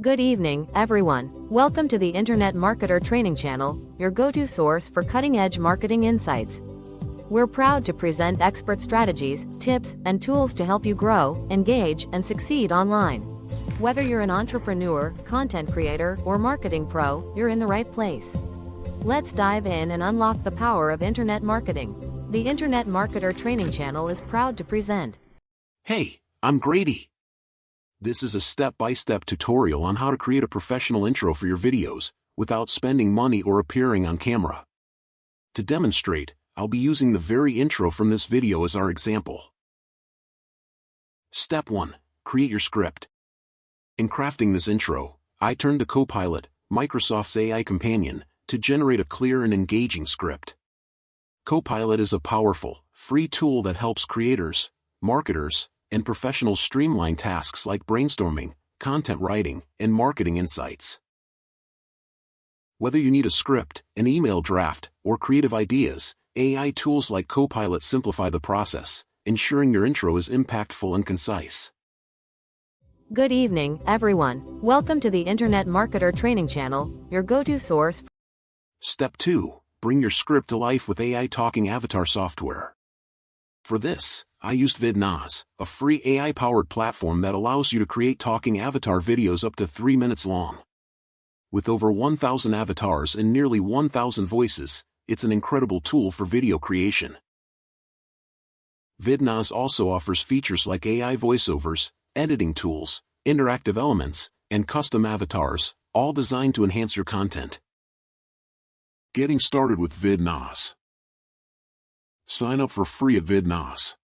Good evening, everyone. Welcome to the Internet Marketer Training Channel, your go-to source for cutting-edge marketing insights. We're proud to present expert strategies, tips, and tools to help you grow, engage, and succeed online. Whether you're an entrepreneur, content creator, or marketing pro, you're in the right place. Let's dive in and unlock the power of internet marketing. The Internet Marketer Training Channel is proud to present. Hey, I'm Grady. This is a step-by-step tutorial on how to create a professional intro for your videos without spending money or appearing on camera. To demonstrate, I'll be using the very intro from this video as our example. Step 1. Create your script. In crafting this intro, I turned to Copilot, Microsoft's AI companion, to generate a clear and engaging script. Copilot is a powerful, free tool that helps creators, marketers, and professionals streamline tasks like brainstorming, content writing, and marketing insights. Whether you need a script, an email draft, or creative ideas, AI tools like Copilot simplify the process, ensuring your intro is impactful and concise. Good evening, everyone. Welcome to the Internet Marketer Training Channel, your go-to source. Step 2. Bring your script to life with AI talking avatar software. For this, I used Vidnoz, a free AI-powered platform that allows you to create talking avatar videos up to 3 minutes long. With over 1,000 avatars and nearly 1,000 voices, it's an incredible tool for video creation. Vidnoz also offers features like AI voiceovers, editing tools, interactive elements, and custom avatars, all designed to enhance your content. Getting started with Vidnoz. Sign up for free at Vidnoz.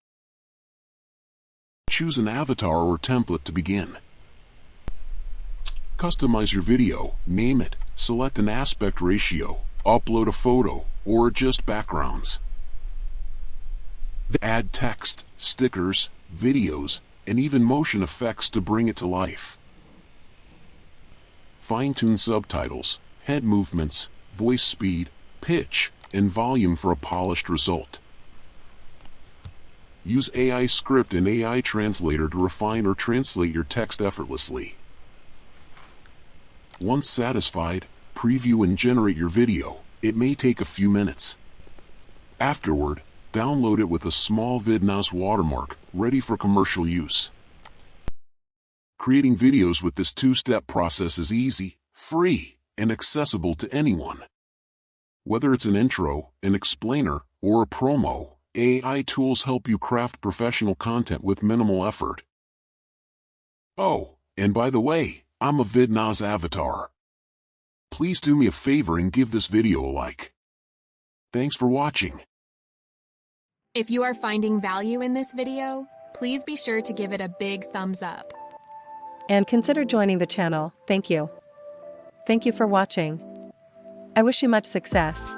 Choose an avatar or template to begin. Customize your video, name it, select an aspect ratio, upload a photo, or adjust backgrounds. Add text, stickers, videos, and even motion effects to bring it to life. Fine-tune subtitles, head movements, voice speed, pitch, and volume for a polished result. Use AI script and AI translator to refine or translate your text effortlessly. Once satisfied, preview and generate your video. It may take a few minutes. Afterward, download it with a small Vidnoz watermark, ready for commercial use. Creating videos with this two-step process is easy, free, and accessible to anyone. Whether it's an intro, an explainer, or a promo, AI tools help you craft professional content with minimal effort. Oh, and by the way, I'm a Vidnoz avatar. Please do me a favor and give this video a like. Thanks for watching. If you are finding value in this video, please be sure to give it a big thumbs up. And consider joining the channel. Thank you. Thank you for watching. I wish you much success.